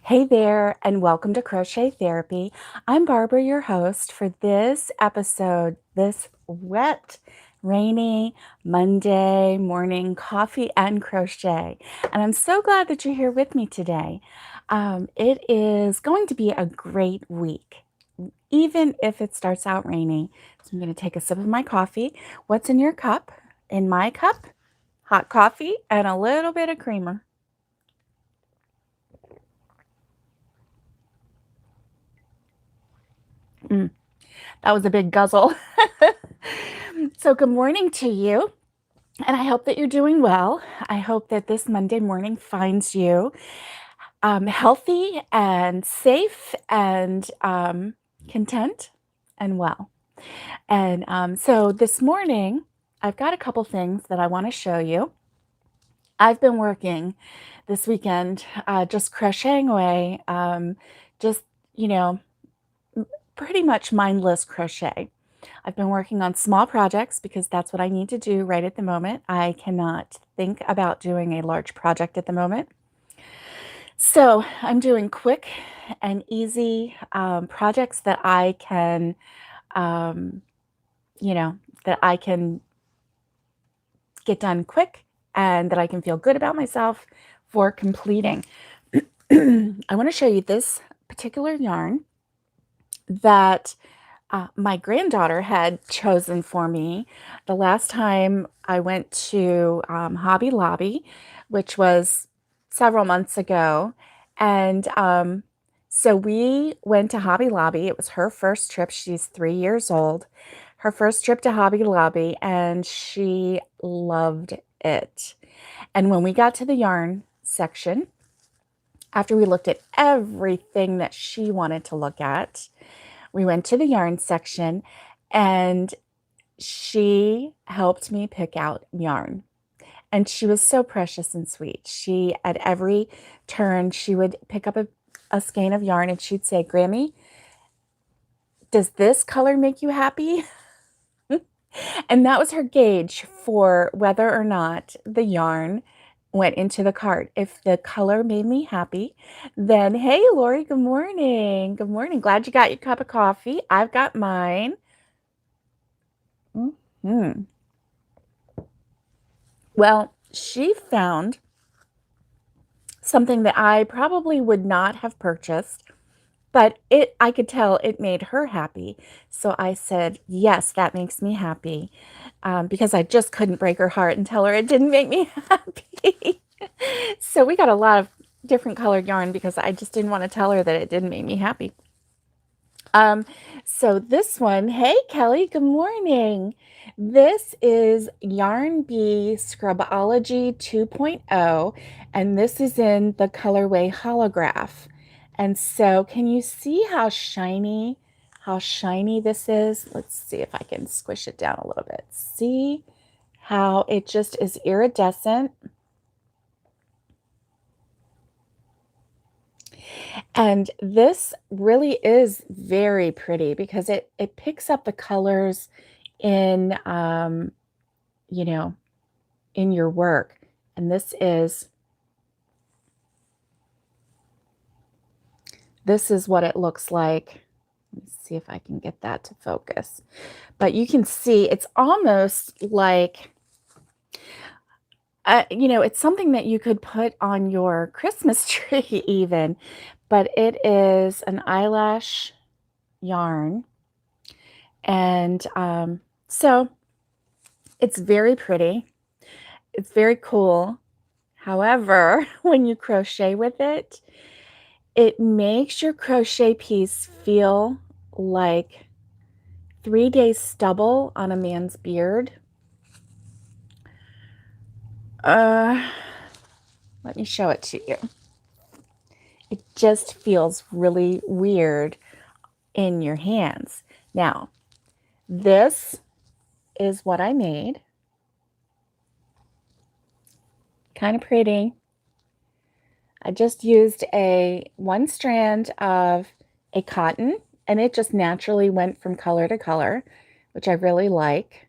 Hey there, and welcome to Crochet Therapy. I'm Barbara, your host for this episode, this wet, rainy Monday morning coffee and crochet. And I'm so glad that you're here with me today. It is going to be a great week, even if it starts out rainy. So I'm going to take a sip of my coffee. What's in your cup? In my cup, hot coffee and a little bit of creamer. That was a big guzzle. So, good morning to you. And I hope that you're doing well. I hope that this Monday morning finds you healthy and safe and content and well. And so this morning, I've got a couple things that I want to show you. I've been working this weekend just crocheting away, just, you know, pretty much mindless crochet. I've been working on small projects because that's what I need to do right at the moment. I cannot think about doing a large project at the moment. So I'm doing quick and easy projects that I can, um, that I can get done quick and that I can feel good about myself for completing. I want to show you this particular yarn that my granddaughter had chosen for me the last time I went to Hobby Lobby, which was several months ago. And so we went to Hobby Lobby. It was her first trip. She's 3 years old. Her first trip to Hobby Lobby, and she loved it. And when we got to the yarn section, after we looked at everything that she wanted to look at, we went to the yarn section and she helped me pick out yarn. And she was so precious and sweet. She, at every turn, she would pick up a skein of yarn and she'd say, Grammy, does this color make you happy? And that was her gauge for whether or not the yarn went into the cart. If the color made me happy, then hey, Lori, good morning. Good morning. Glad you got your cup of coffee. I've got mine. Mhm. Well, she found something that I probably would not have purchased, but I could tell it made her happy. So I said, yes, that makes me happy, because I just couldn't break her heart and tell her it didn't make me happy. So we got a lot of different colored yarn because I just didn't want to tell her that it didn't make me happy. Um, so this one, hey Kelly, good morning. This is Yarn Bee Scrubology 2.0, and this is in the colorway Holograph. And so can you see how shiny this is? Let's see if I can squish it down a little bit. See how it just is iridescent. And this really is very pretty because it picks up the colors in you know, in your work. And this is what it looks like. Let me see if I can get that to focus. But you can see it's almost like it's something that you could put on your Christmas tree even, but it is an eyelash yarn. And so it's very pretty. It's very cool. However, when you crochet with it, it makes your crochet piece feel like 3 days stubble on a man's beard. Uh, Let me show it to you. It just feels really weird in your hands. Now, this is what I made. Kind of pretty. I just used one strand of a cotton, and it just naturally went from color to color, which I really like.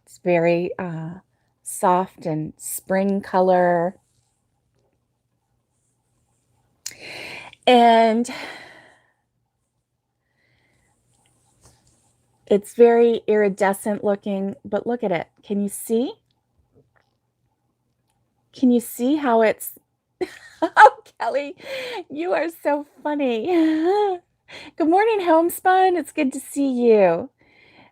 It's very soft and spring color. And it's very iridescent looking, but look at it. Can you see? Can you see how it's Oh, Kelly, you are so funny. Good morning, Homespun. It's good to see you.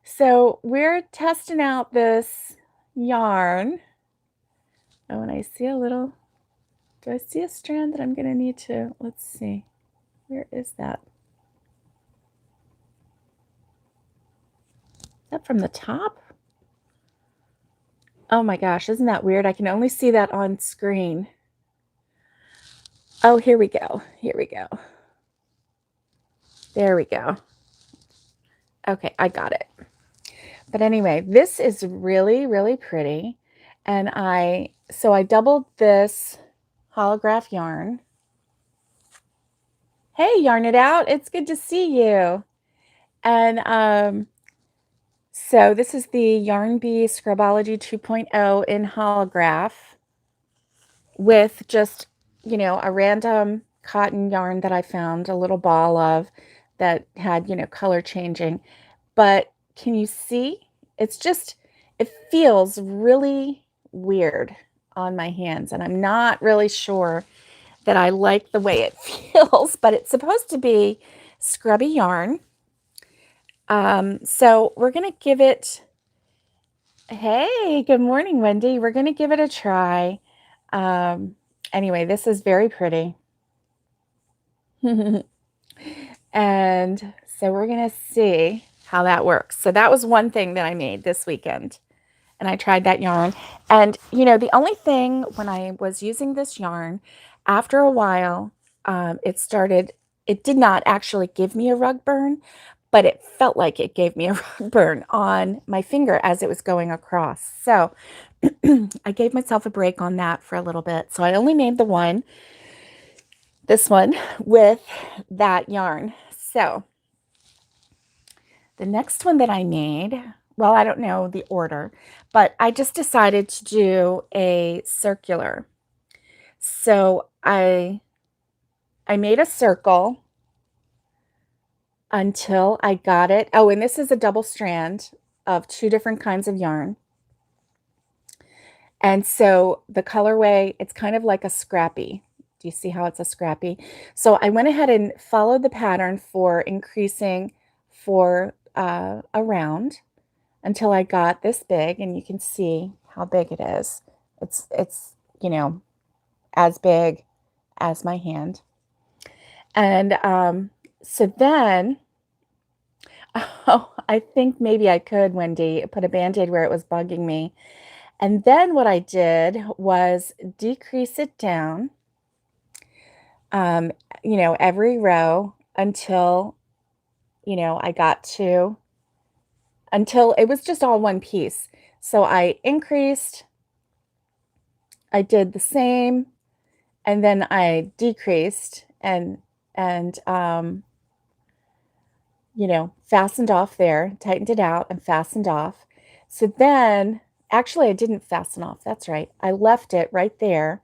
So we're testing out this yarn. Oh, and I see a little, do I see a strand that I'm going to need to, let's see. Where is that? Is that from the top? Oh my gosh, isn't that weird? I can only see that on screen. Oh, here we go. Here we go. There we go. Okay, I got it. But anyway, this is really, really pretty. And so I doubled this holograph yarn. Hey, Yarn It Out. It's good to see you. And so this is the Yarn Bee Scrubology 2.0 in holograph with just, a random cotton yarn that I found, a little ball of that had, color changing. But can you see? It's just, it feels really weird on my hands, and I'm not really sure that I like the way it feels, but it's supposed to be scrubby yarn. So we're going to give it, hey, good morning, Wendy. We're going to give it a try. Anyway, this is very pretty. And so we're going to see how that works. So that was one thing that I made this weekend. And I tried that yarn. And, the only thing when I was using this yarn, after a while, it did not actually give me a rug burn, but it felt like it gave me a rug burn on my finger as it was going across. So I gave myself a break on that for a little bit. So I only made this one with that yarn. So the next one that I made, well, I don't know the order, but I just decided to do a circular. So I made a circle until I got it. Oh, and this is a double strand of 2 different kinds of yarn. And so the colorway, it's kind of like a scrappy. Do you see how it's a scrappy? So I went ahead and followed the pattern for increasing for around until I got this big, and you can see how big it is. It's as big as my hand. And so then, oh, I think maybe I could, Wendy, put a Band-Aid where it was bugging me. And then what I did was decrease it down, every row until, I got to, until it was just all one piece. So I increased, I did the same, and then I decreased and fastened off there, tightened it out and fastened off. So then, actually I didn't fasten off. That's right. I left it right there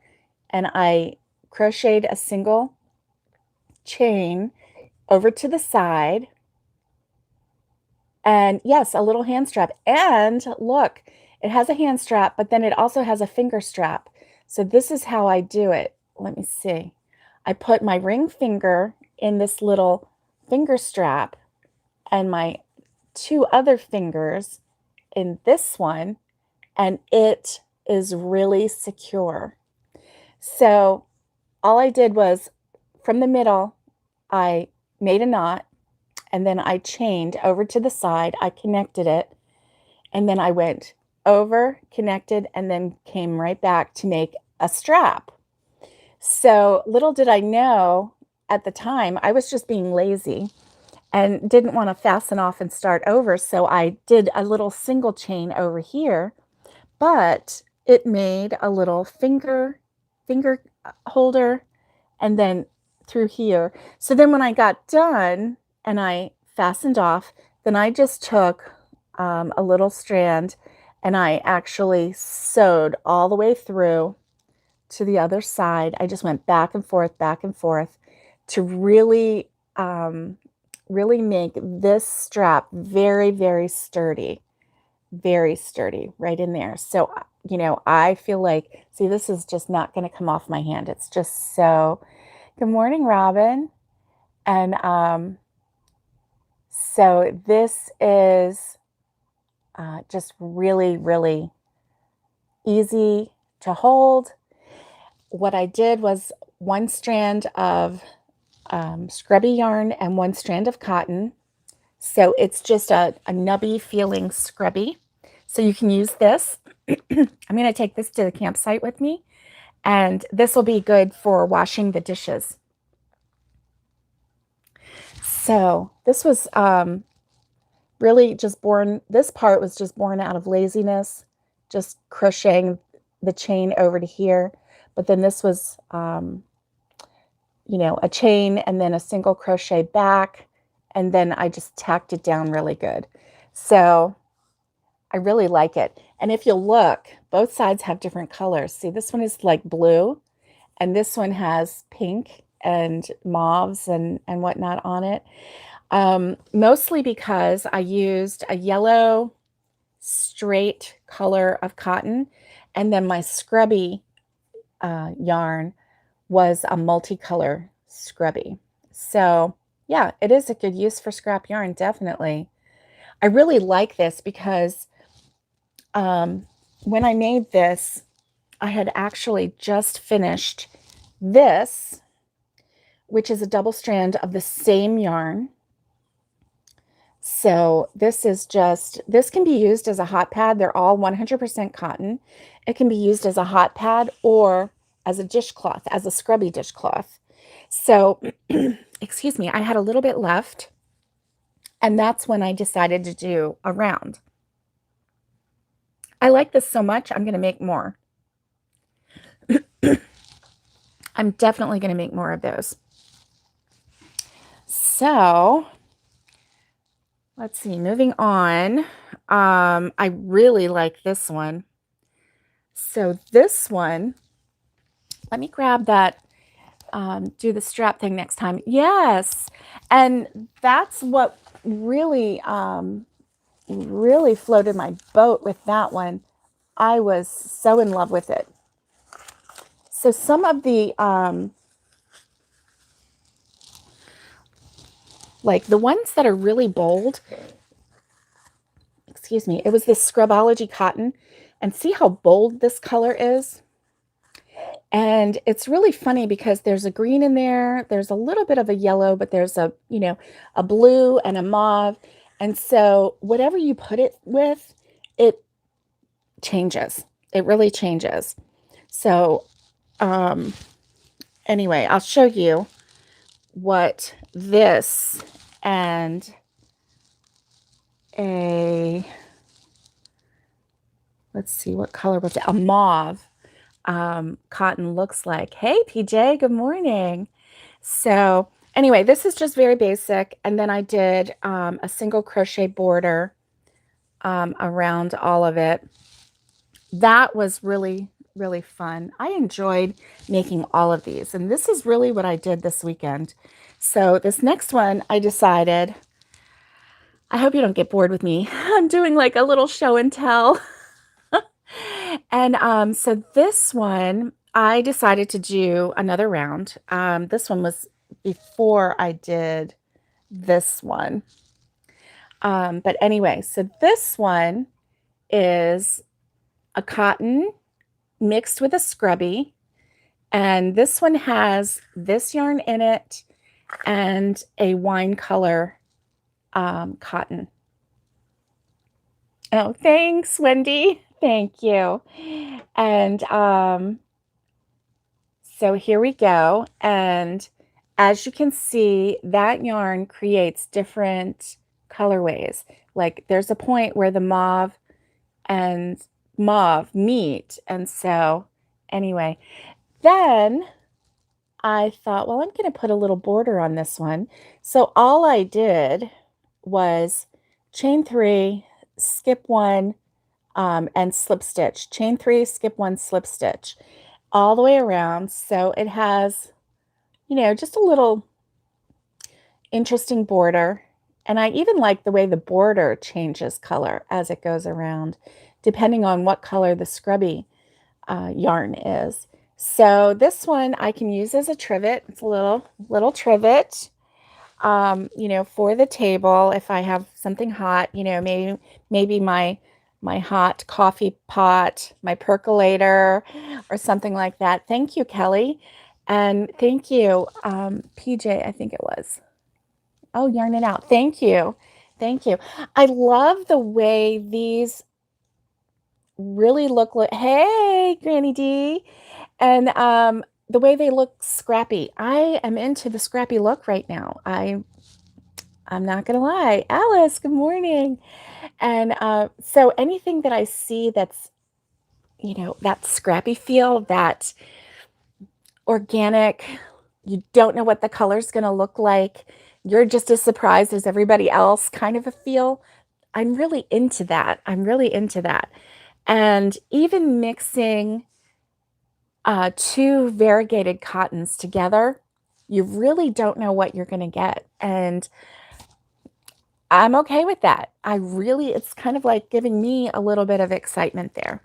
and I crocheted a single chain over to the side. And yes, a little hand strap. And look, it has a hand strap, but then it also has a finger strap. So this is how I do it. Let me see. I put my ring finger in this little finger strap and my 2 other fingers in this one, and it is really secure. So all I did was from the middle, I made a knot, and then I chained over to the side. I connected it, and then I went over, connected, and then came right back to make a strap. So little did I know at the time, I was just being lazy and didn't want to fasten off and start over. So I did a little single chain over here, but it made a little finger holder and then through here. So then when I got done and I fastened off, then I just took a little strand and I actually sewed all the way through to the other side. I just went back and forth, to really, really make this strap very, very sturdy right in there. So, I feel like, see, this is just not going to come off my hand. It's just so, good morning, Robin. And so this is just really, really easy to hold. What I did was one strand of scrubby yarn and one strand of cotton. So it's just a nubby feeling scrubby. So you can use this. I'm going to take this to the campsite with me, and this will be good for washing the dishes. So this was really just born, this part was just born out of laziness, just crocheting the chain over to here. But then this was, a chain and then a single crochet back. And then I just tacked it down really good. So I really like it. And if you'll look, both sides have different colors. See, this one is like blue, and this one has pink and mauves and whatnot on it. Mostly because I used a yellow straight color of cotton, and then my scrubby yarn was a multicolor scrubby. So yeah, it is a good use for scrap yarn, definitely. I really like this because when I made this, I had actually just finished this, which is a double strand of the same yarn. So this can be used as a hot pad. They're all 100% cotton. It can be used as a hot pad or as a dishcloth, as a scrubby dishcloth. So, excuse me, I had a little bit left, and that's when I decided to do a round. I like this so much, I'm going to make more. I'm definitely going to make more of those. So let's see, moving on. I really like this one. So this one, let me grab that, do the strap thing next time. Yes. And that's what really, really floated my boat with that one. I was so in love with it. So some of the, like the ones that are really bold, excuse me, it was this Scrubology cotton, and see how bold this color is? And it's really funny because there's a green in there, there's a little bit of a yellow, but there's a blue and a mauve. And so whatever you put it with, it changes. It really changes. So anyway, I'll show you what this and let's see, what color was it? A mauve cotton looks like. Hey, PJ, good morning. So anyway, this is just very basic. And then I did a single crochet border around all of it. That was really, really fun. I enjoyed making all of these. And this is really what I did this weekend. So this next one, I decided, I hope you don't get bored with me. I'm doing like a little show and tell. And so this one, I decided to do another round. This one was before I did this one. But anyway, so this one is a cotton mixed with a scrubby. And this one has this yarn in it and a wine color cotton. Oh, thanks, Wendy. Thank you. And so here we go. And as you can see, that yarn creates different colorways. Like there's a point where the mauve and mauve meet. And so anyway, then I thought, well, I'm going to put a little border on this one. So all I did was chain 3, skip 1, and slip stitch. Chain 3, skip 1, slip stitch all the way around. So it has, just a little interesting border. And I even like the way the border changes color as it goes around, depending on what color the scrubby yarn is. So this one I can use as a trivet. It's a little trivet, for the table if I have something hot, maybe my hot coffee pot, my percolator, or something like that. Thank you, Kelly. And thank you, PJ, I think it was. Oh, yarn it out. Thank you. Thank you. I love the way these really look like, hey, Granny D. And the way they look scrappy. I am into the scrappy look right now. I'm not gonna lie. Alice, good morning. And so anything that I see that's, that scrappy feel, that organic, you don't know what the color's gonna look like. You're just as surprised as everybody else kind of a feel. I'm really into that. I'm really into that. And even mixing two variegated cottons together, you really don't know what you're going to get. And I'm okay with that. It's kind of like giving me a little bit of excitement there.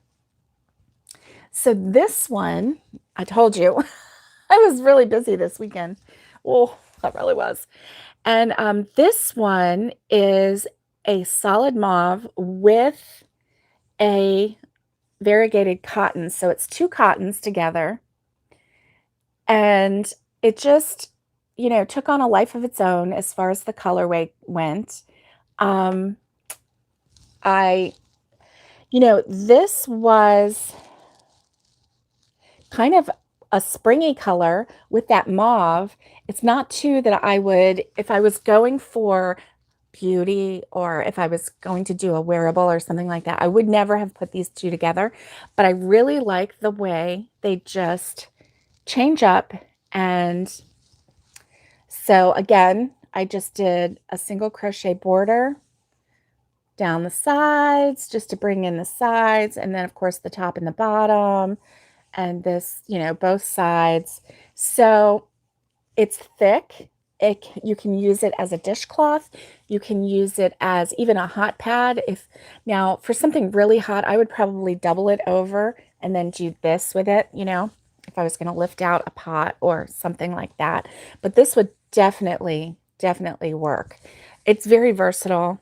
So this one, I told you, I was really busy this weekend. Oh, I really was. And this one is a solid mauve with a variegated cotton. So it's two cottons together. And it just, took on a life of its own as far as the colorway went. Um, I, this was kind of a springy color with that mauve. It's not two that I would, if I was going for beauty or if I was going to do a wearable or something like that, I would never have put these two together. But I really like the way they just change up. And so again, I just did a single crochet border down the sides just to bring in the sides, and then of course the top and the bottom, and this, both sides. So it's thick. You can use it as a dishcloth. You can use it as even a hot pad. Now for something really hot, I would probably double it over and then do this with it, if I was going to lift out a pot or something like that. But this would definitely work. It's very versatile.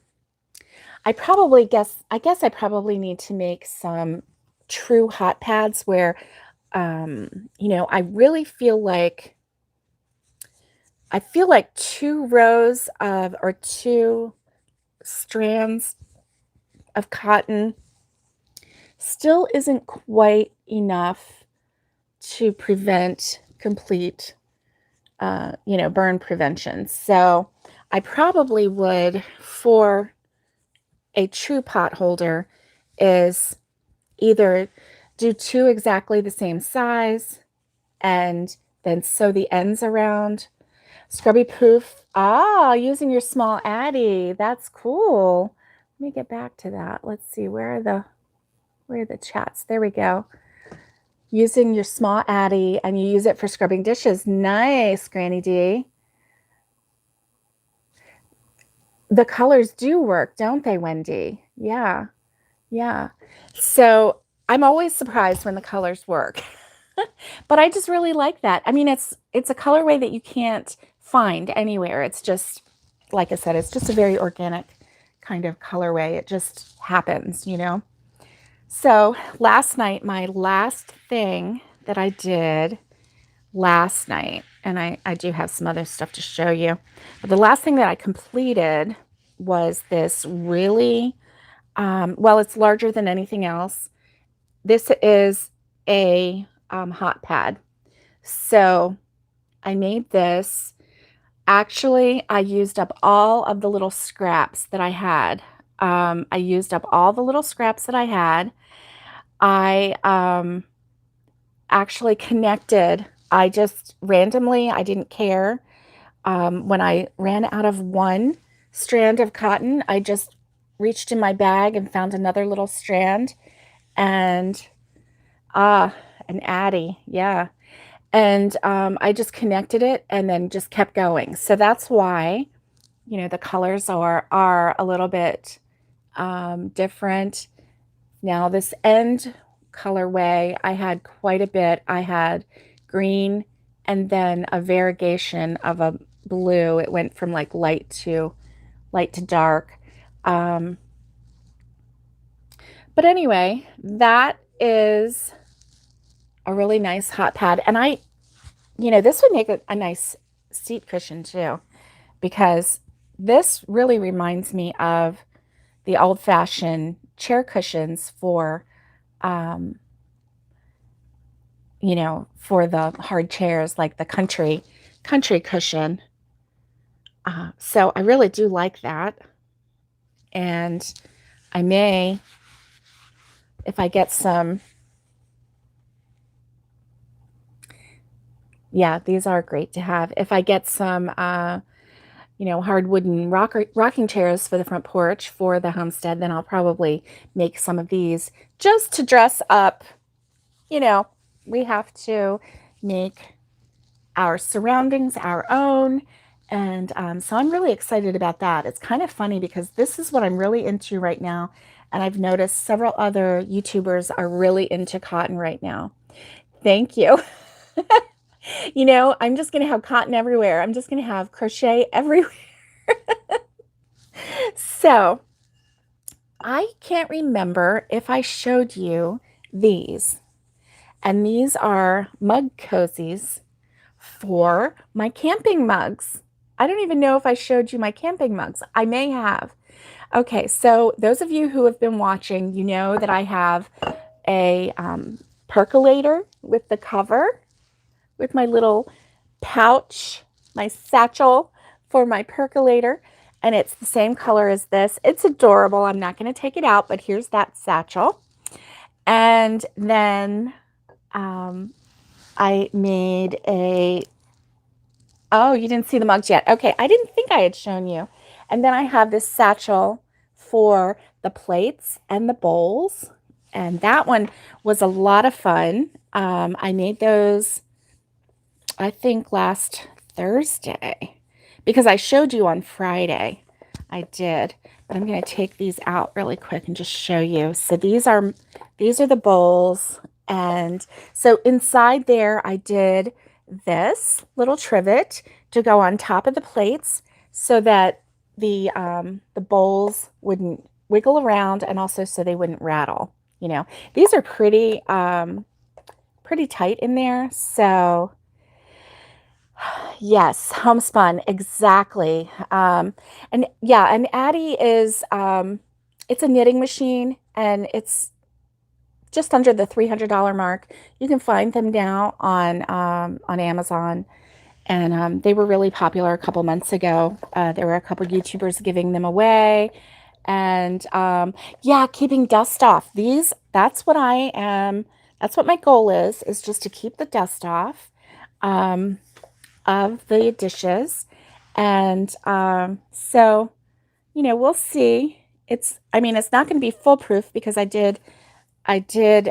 I guess I probably need to make some true hot pads where, I really feel like two rows of, or two strands of cotton still isn't quite enough to prevent complete, burn prevention. So I probably would, for a true pot holder, is either do two exactly the same size and then sew the ends around. Scrubby poof. Using your small Addy. That's cool. Let me get back to that. Let's see, where are the chats? There we go. Using your small Addy, and you use it for scrubbing dishes. Nice, Granny D. The colors do work, don't they, Wendy? Yeah. So I'm always surprised when the colors work. But I just really like that. I mean, it's a colorway that you can't find anywhere. It's just, like I said, it's just a very organic kind of colorway. It just happens, So last night, my last thing that I did last night, and I do have some other stuff to show you, but the last thing that I completed was this really, it's larger than anything else. This is a hot pad. So I made this. Actually, I used up all of the little scraps that I had. I used up all the little scraps that I had. I actually connected. I just randomly, I didn't care. When I ran out of one strand of cotton, I just reached in my bag and found another little strand. And an Addy, yeah. And I just connected it and then just kept going. So that's why, the colors are a little bit different. Now this end colorway, I had quite a bit. I had green and then a variegation of a blue. It went from like light to dark. Um, but anyway, that is a really nice hot pad. And this would make a nice seat cushion too, because this really reminds me of the old-fashioned chair cushions um, for the hard chairs, like the country cushion. So I really do like that. And I may, if I get some, yeah, these are great to have. If I get some, hard wooden rocking chairs for the front porch for the homestead, then I'll probably make some of these just to dress up. We have to make our surroundings our own. And so I'm really excited about that. It's kind of funny because this is what I'm really into right now. And I've noticed several other YouTubers are really into cotton right now. Thank you. I'm just going to have cotton everywhere. I'm just going to have crochet everywhere. So I can't remember if I showed you these. And these are mug cozies for my camping mugs. I don't even know if I showed you my camping mugs. I may have. Okay, so those of you who have been watching, you know that I have a percolator with the cover, with my little pouch, my satchel for my percolator, and it's the same color as this. It's adorable. I'm not going to take it out, but here's that satchel. And then I made oh, you didn't see the mugs yet. Okay, I didn't think I had shown you. And then I have this satchel for the plates and the bowls. And that one was a lot of fun. I made those, I think, last Thursday because I showed you on Friday. I did, but I'm going to take these out really quick and just show you. So these are the bowls. And so inside there, I did this little trivet to go on top of the plates so that the bowls wouldn't wiggle around, and also so they wouldn't rattle. These are pretty tight in there. So yes, homespun, exactly. And yeah, and Addie is it's a knitting machine, and it's just under the $300 mark. You can find them now on Amazon, and they were really popular a couple months ago. There were a couple YouTubers giving them away, and yeah, keeping dust off. That's what I am. That's what my goal is just to keep the dust off of the dishes, and so we'll see. I mean, it's not going to be foolproof because I did leave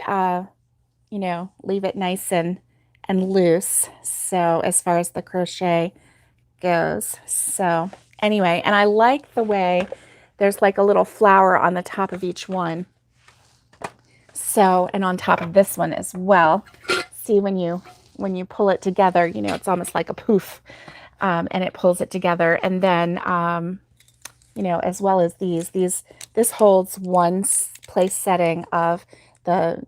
it nice and loose. So as far as the crochet goes. So anyway, and I like the way there's like a little flower on the top of each one. So, and on top of this one as well. See, when you pull it together, it's almost like a poof, and it pulls it together. And then, as well as this holds one place setting of the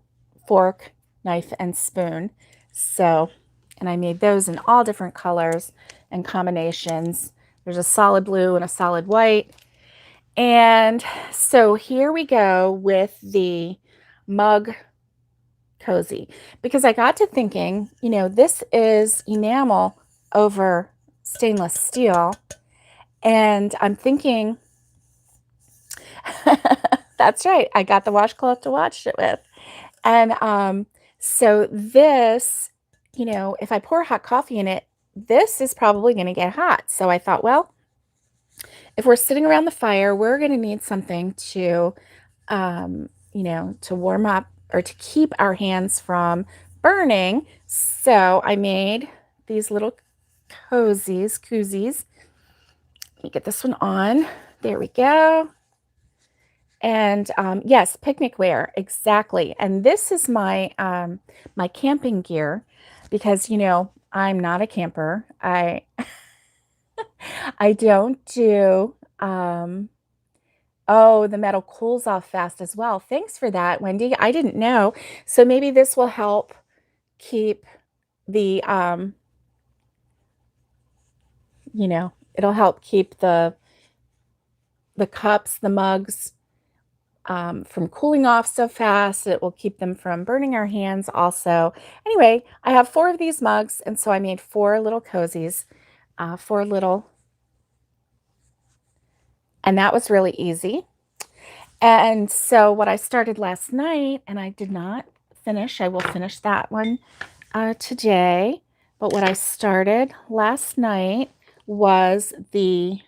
fork, knife, and spoon. So, and I made those in all different colors and combinations. There's a solid blue and a solid white. And so here we go with the mug cozy, because I got to thinking, this is enamel over stainless steel. And I'm thinking, that's right, I got the washcloth to wash it with. And so this, if I pour hot coffee in it, this is probably going to get hot. So I thought, well, if we're sitting around the fire, we're going to need something to, to warm up or to keep our hands from burning. So I made these little koozies. Let me get this one on. There we go. And yes, picnic wear, exactly. And this is my my camping gear because, you know, I'm not a camper. I don't do oh, the metal cools off fast as well. Thanks for that, Wendy. I didn't know. So maybe this will help keep the you know, it'll help keep the cups, the mugs from cooling off so fast. It will keep them from burning our hands also. Anyway, I have 4 of these mugs, and so I made 4 little cozies, 4 little, and that was really easy. And so what I started last night, and I did not finish, I will finish that one today, but what I started last night was the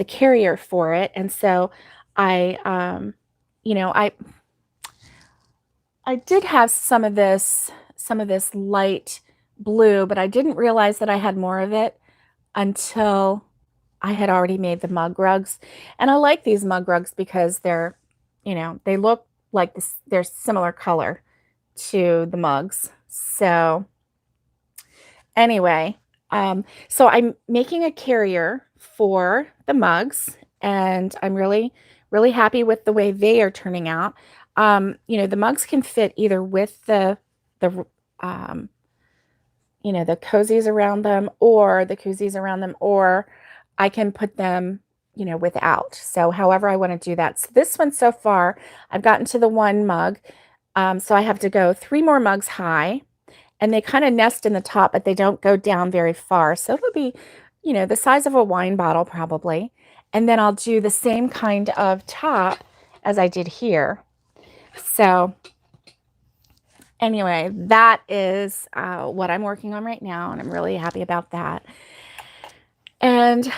carrier for it. And so I you know, I did have some of this light blue, but I didn't realize that I had more of it until I had already made the mug rugs. And I like these mug rugs because they're, you know, they look like this, they're similar color to the mugs. So anyway, so I'm making a carrier for the mugs, and I'm really, really happy with the way they are turning out. You know, the mugs can fit either with the um, you know, the cozies around them or the koozies around them, or I can put them, you know, without. So however I want to do that. So this one so far, I've gotten to the one mug. So I have to go 3 more mugs high, and they kind of nest in the top, but they don't go down very far. So it'll be, you know, the size of a wine bottle probably. And then I'll do the same kind of top as I did here. So anyway, that is what I'm working on right now, and I'm really happy about that. And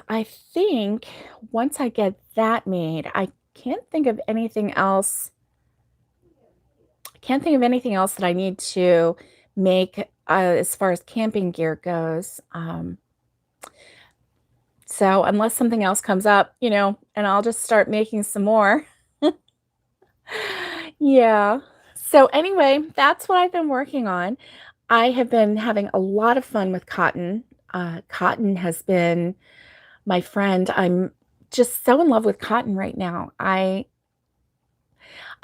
I think once I get that made, I can't think of anything else. I can't think of anything else that I need to make as far as camping gear goes. So unless something else comes up, you know, and I'll just start making some more. Yeah. So anyway, that's what I've been working on. I have been having a lot of fun with cotton. Cotton has been my friend. I'm just so in love with cotton right now. I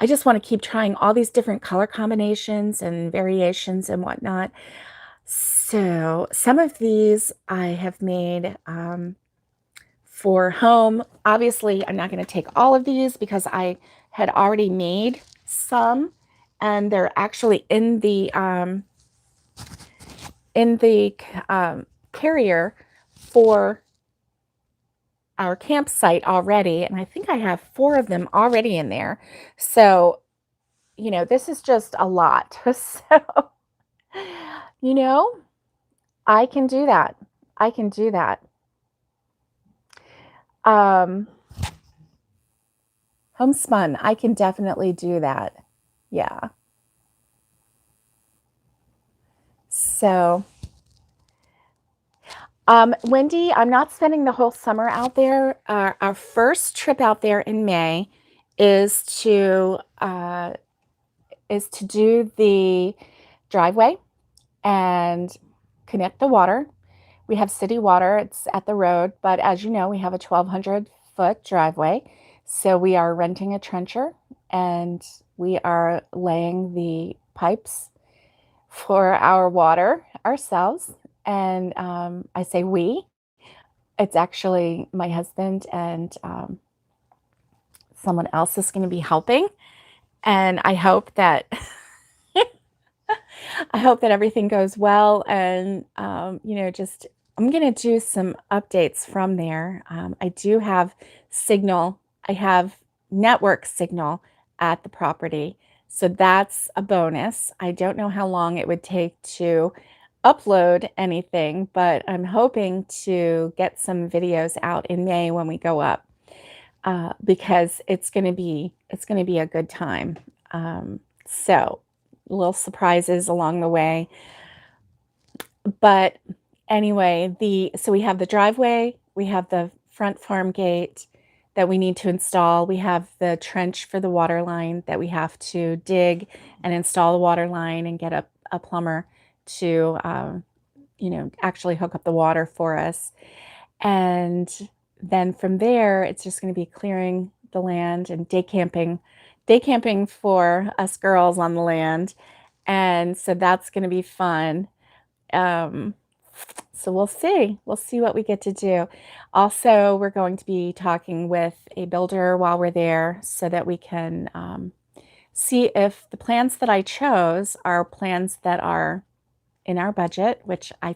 just want to keep trying all these different color combinations and variations and whatnot. So some of these I have made for home. Obviously, I'm not going to take all of these because I had already made some, and they're actually in the carrier for our campsite already, and I think I have 4 of them already in there. So, you know, this is just a lot. So, you know, I can do that. I can do that. Homespun, I can definitely do that. Yeah. So, Wendy, I'm not spending the whole summer out there. Our first trip out there in May is to do the driveway and connect the water. We have city water, it's at the road, but as you know, we have a 1,200-foot driveway. So we are renting a trencher, and we are laying the pipes for our water ourselves. And I say we, it's actually my husband and someone else is going to be helping. And I hope that everything goes well. And you know, just I'm going to do some updates from there. I do have signal. I have network signal at the property, so that's a bonus. I don't know how long it would take to upload anything, but I'm hoping to get some videos out in May when we go up, because it's going to be a good time. So little surprises along the way. But anyway, so we have the driveway, we have the front farm gate that we need to install. We have the trench for the water line that we have to dig and install the water line and get a plumber to, actually hook up the water for us. And then from there, it's just going to be clearing the land and day camping for us girls on the land. And so that's going to be fun. Um, so we'll see. We'll see what we get to do. Also, we're going to be talking with a builder while we're there so that we can see if the plans that I chose are plans that are in our budget, which I'm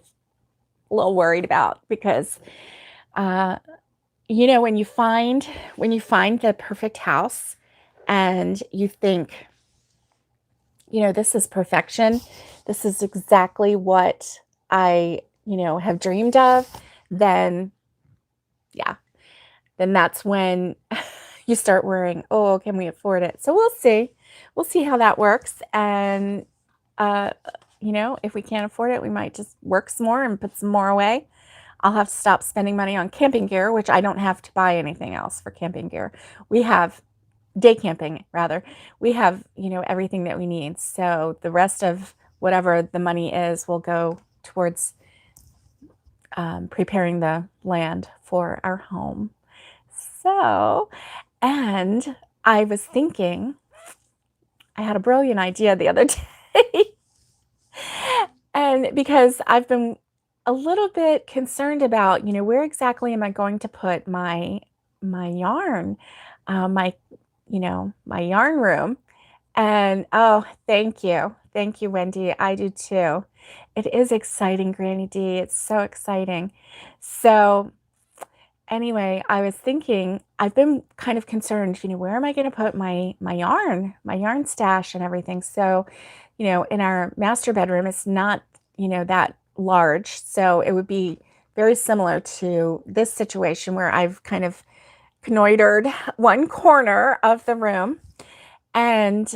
a little worried about because, when you find the perfect house and you think, this is perfection. This is exactly what I, have dreamed of. Then, yeah, then that's when you start worrying, oh, can we afford it? So we'll see. We'll see how that works. And, if we can't afford it, we might just work some more and put some more away. I'll have to stop spending money on camping gear, which I don't have to buy anything else for camping gear. We have day camping, rather. We have, everything that we need. So the rest of whatever the money is will go towards preparing the land for our home. So, and I was thinking, I had a brilliant idea the other day. And because I've been a little bit concerned about, where exactly am I going to put my yarn, my yarn room. And oh, thank you. Thank you, Wendy. I do too. It is exciting, Granny D. It's so exciting. So anyway, I was thinking, I've been kind of concerned, where am I going to put my yarn stash and everything. So, in our master bedroom, it's not, that large. So it would be very similar to this situation where I've kind of connoitered one corner of the room. And,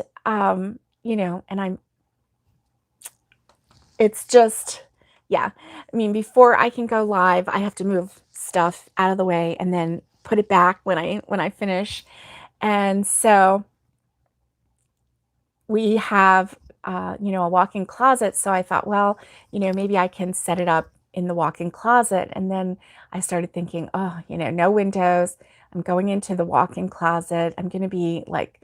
it's just, yeah. I mean, before I can go live, I have to move stuff out of the way and then put it back when I finish. And so we have, a walk-in closet. So I thought, well, maybe I can set it up in the walk-in closet. And then I started thinking, oh, no windows. I'm going into the walk-in closet. I'm going to be like,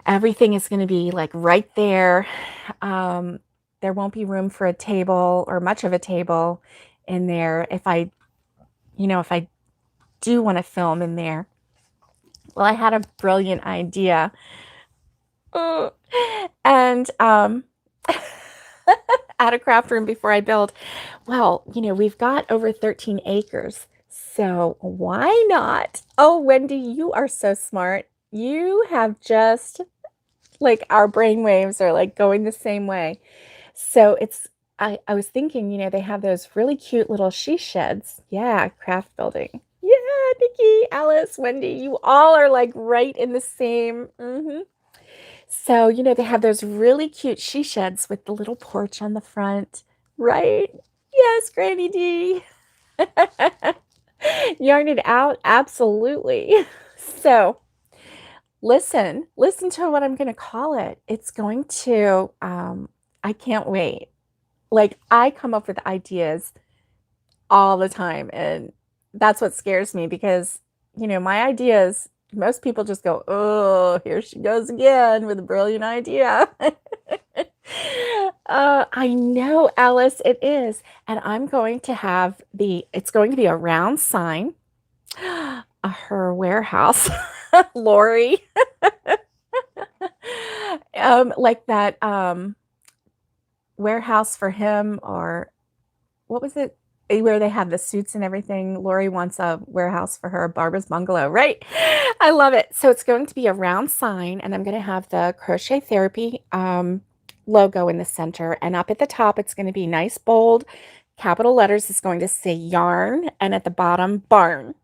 everything is going to be like right there. There won't be room for a table or much of a table in there if I do want to film in there. Well, I had a brilliant idea. And at a craft room before I build, well, we've got over 13 acres. So why not? Oh, Wendy, you are so smart. You have just like our brain waves are like going the same way. So I was thinking, they have those really cute little she sheds. Yeah, craft building. Yeah, Nikki, Alice, Wendy, you all are like right in the same. So, they have those really cute she sheds with the little porch on the front, right? Yes, Granny D. Yarn it out, absolutely. So, listen to what I'm going to call it. It's going to, I can't wait. Like, I come up with ideas all the time, and that's what scares me because, my ideas, most people just go, oh, here she goes again with a brilliant idea. I know, Alice, it is. And I'm going to have it's going to be a round sign, her warehouse, Lori, like that warehouse for him, or what was it? Where they have the suits and everything. Lori wants a warehouse for her, Barbara's Bungalow, right? I love it. So it's going to be a round sign, and I'm going to have the Crochet Therapy logo in the center. And up at the top, it's going to be nice, bold, capital letters. It's going to say yarn, and at the bottom, barn.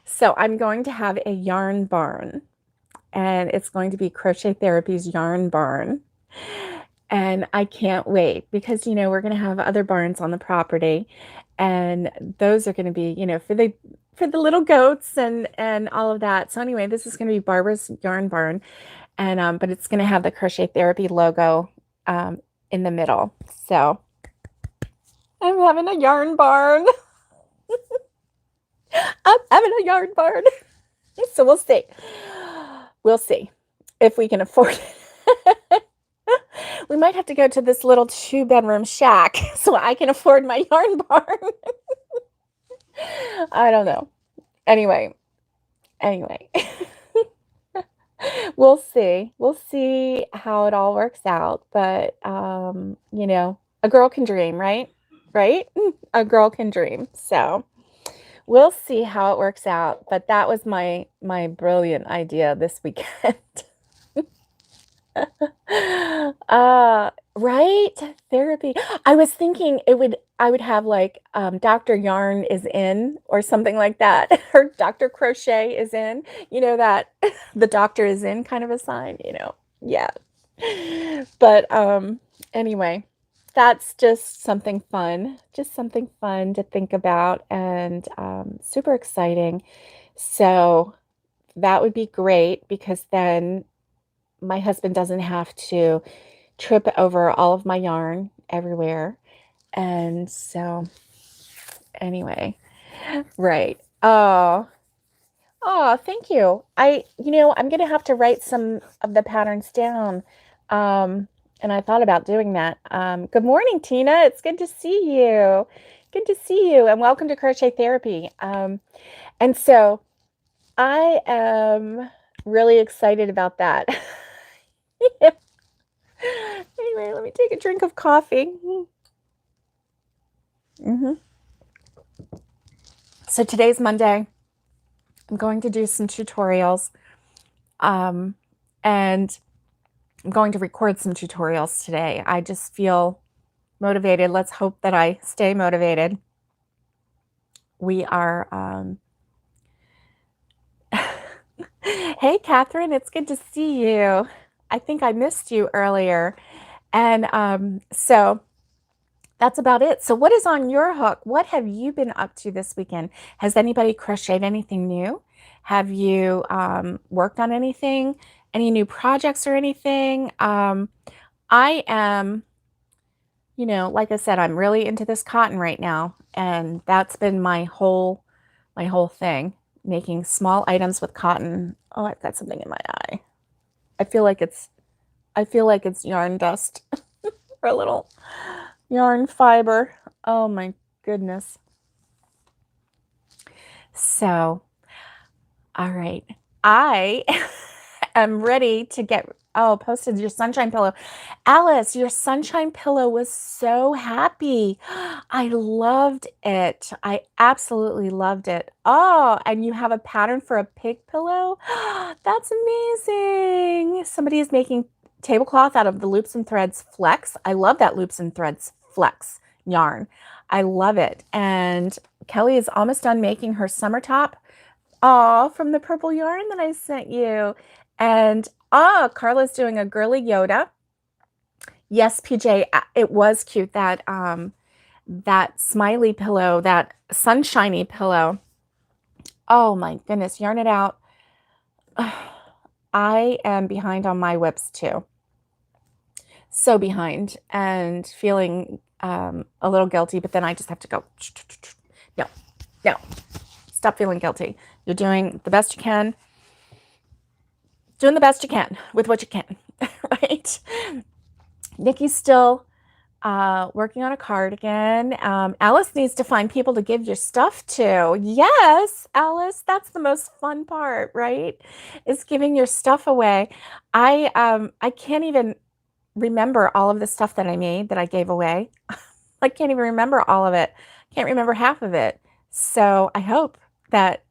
So I'm going to have a yarn barn. and it's going to be Crochet Therapy's Yarn Barn. And I can't wait because, we're going to have other barns on the property, and those are going to be, for the little goats and all of that. So anyway, this is going to be Barbara's Yarn Barn, and but it's going to have the Crochet Therapy logo in the middle. So I'm having a yarn barn. I'm having a yarn barn. So we'll see. We'll see if we can afford it. We might have to go to this little 2-bedroom shack so I can afford my yarn barn. I don't know. Anyway. We'll see. We'll see how it all works out. But, a girl can dream, right? Right? A girl can dream. So we'll see how it works out. But that was my brilliant idea this weekend. Right? Therapy. I was thinking I would have like Dr. Yarn is in or something like that. Or Dr. Crochet is in. That the doctor is in kind of a sign. Yeah. But anyway, that's just something fun. Just something fun to think about, and super exciting. So that would be great because then my husband doesn't have to trip over all of my yarn everywhere. And so anyway, right. Oh, thank you. I'm going to have to write some of the patterns down. And I thought about doing that. Good morning, Tina. It's good to see you. Good to see you, and welcome to Crochet Therapy. And so I am really excited about that. Anyway, let me take a drink of coffee. So today's Monday. I'm going to do some tutorials, and I'm going to record some tutorials today. I just feel motivated. Let's hope that I stay motivated. We are, hey, Catherine, it's good to see you. I think I missed you earlier. And so that's about it. So what is on your hook? What have you been up to this weekend? Has anybody crocheted anything new? Have you worked on anything? Any new projects or anything? I am, like I said, I'm really into this cotton right now. And that's been my whole thing, making small items with cotton. Oh, I've got something in my eye. I feel like it's yarn dust or a little yarn fiber. Oh my goodness. So, all right. I am ready to posted your sunshine pillow. Alice, your sunshine pillow was so happy. I loved it. I absolutely loved it. Oh, and you have a pattern for a pig pillow? That's amazing. Somebody is making tablecloth out of the Loops and Threads Flex. I love that Loops and Threads Flex yarn. I love it. And Kelly is almost done making her summer top. Oh, from the purple yarn that I sent you. And Carla's doing a girly Yoda. Yes, PJ, it was cute, that smiley pillow, that sunshiny pillow. Oh my goodness, yarn it out. I am behind on my whips too. So behind and feeling a little guilty, but then I just have to go, no, stop feeling guilty. You're doing the best you can. Doing the best you can with what you can, right? Nikki's still working on a cardigan. Alice needs to find people to give your stuff to. Yes, Alice, that's the most fun part, right? Is giving your stuff away. I can't even remember all of the stuff that I made that I gave away. I can't even remember all of it. Can't remember half of it. So I hope that,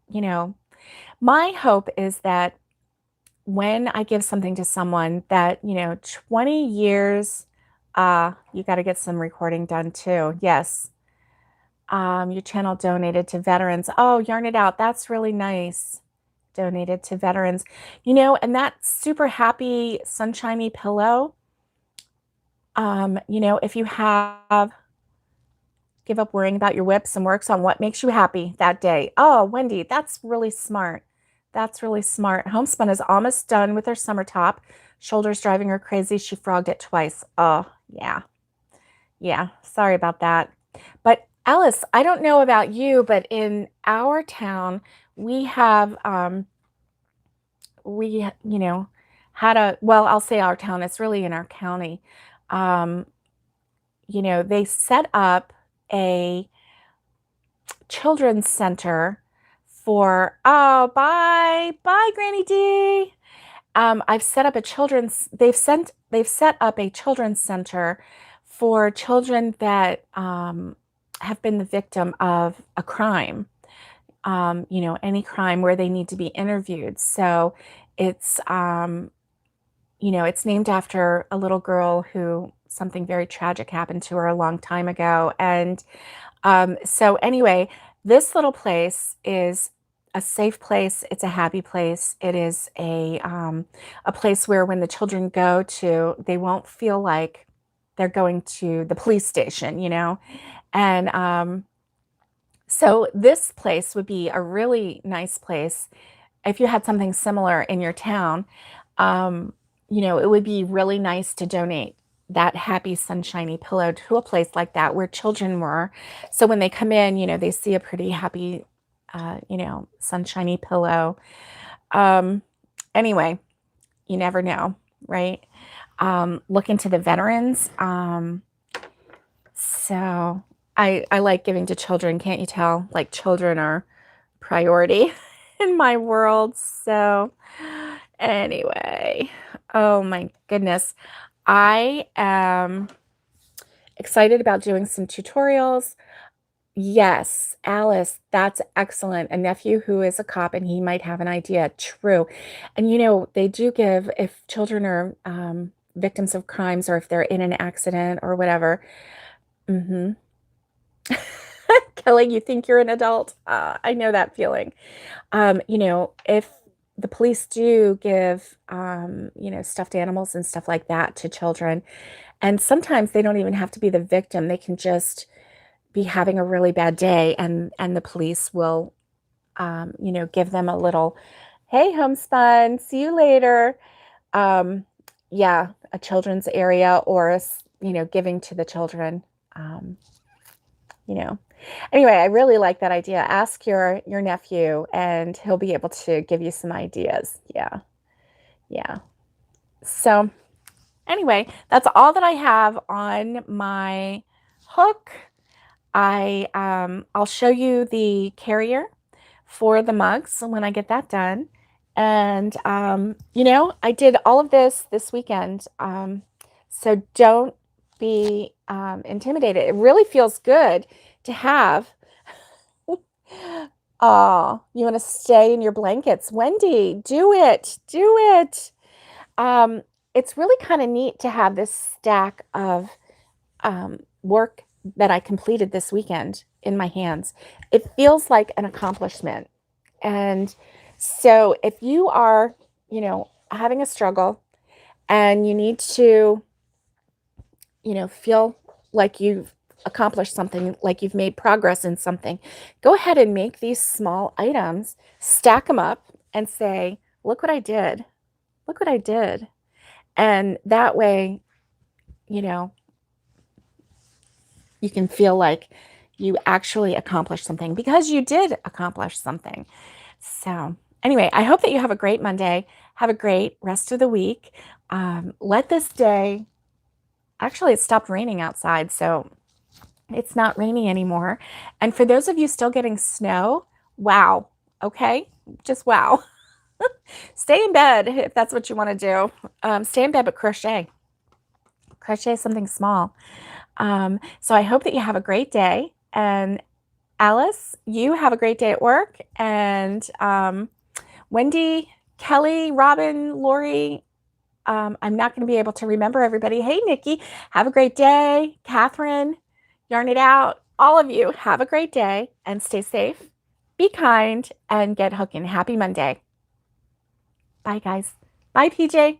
my hope is that when I give something to someone that, 20 years, you got to get some recording done too. Yes. Your channel donated to veterans. Oh, yarn it out. That's really nice. donated to veterans. You know, and that super happy, sunshiny pillow, you know, if you have give up worrying about your whips and works on what makes you happy that day. Oh, Wendy, that's really smart. That's really smart. Homespun is almost done with her summer top. Shoulders driving her crazy. She frogged it twice. Oh, yeah. Yeah. Sorry about that. But Alice, I don't know about you, but in our town, we have, you know, had a, well, I'll say our town, it's really in our county. Um, you know, they set up a children's center for, oh, bye, Granny D. I've set up a children's, they've set up a children's center for children that have been the victim of a crime, you know, any crime where they need to be interviewed. So it's, you know, it's named after a little girl who something very tragic happened to her a long time ago. And so anyway, this little place is a safe place. It's a happy place. It is a place where when the children go to, they won't feel like they're going to the police station, you know? And so this place would be a really nice place if you had something similar in your town. You know, it would be really nice to donate that happy sunshiny pillow to a place like that where children were. So when they come in, you know, they see a pretty happy, you know, sunshiny pillow. Anyway, you never know, right? Look into the veterans. So I like giving to children. Can't you tell? Like children are priority in my world. So anyway, oh my goodness. I am excited about doing some tutorials. Yes, Alice, that's excellent. A nephew who is a cop and he might have an idea. True. And you know, they do give, if children are victims of crimes or if they're in an accident or whatever. Mm-hmm. Kelly, you think you're an adult? I know that feeling. You know, if the police do give, you know, stuffed animals and stuff like that to children, and sometimes they don't even have to be the victim. They can just be having a really bad day, and the police will, you know, give them a little, "Hey, homespun, see you later." Um, yeah, a children's area or you know, giving to the children. You know. Anyway, I really like that idea. Ask your nephew, and he'll be able to give you some ideas. Yeah, yeah. So anyway, that's all that I have on my hook. I'll show you the carrier for the mugs when I get that done. And you know, I did all of this weekend. So don't be intimidated. It really feels good to have. Oh, you want to stay in your blankets. Wendy, do it. Do it. It's really kind of neat to have this stack of work that I completed this weekend in my hands. It feels like an accomplishment. And so if you are, you know, having a struggle and you need to, you know, feel like you've accomplished something, like you've made progress in something, go ahead and make these small items, stack them up and say, look what I did. Look what I did. And that way, you know, you can feel like you actually accomplished something because you did accomplish something. So anyway, I hope that you have a great Monday. Have a great rest of the week. Let this day, actually, it stopped raining outside, so it's not raining anymore. And for those of you still getting snow, wow. Okay, just wow. Stay in bed if that's what you want to do. Stay in bed, but crochet. Crochet something small. So I hope that you have a great day. And Alice, you have a great day at work. And Wendy, Kelly, Robin, Lori, I'm not going to be able to remember everybody. Hey, Nikki, have a great day. Catherine, yarn it out. All of you, have a great day and stay safe, be kind, and get hooking. Happy Monday. Bye, guys. Bye, PJ.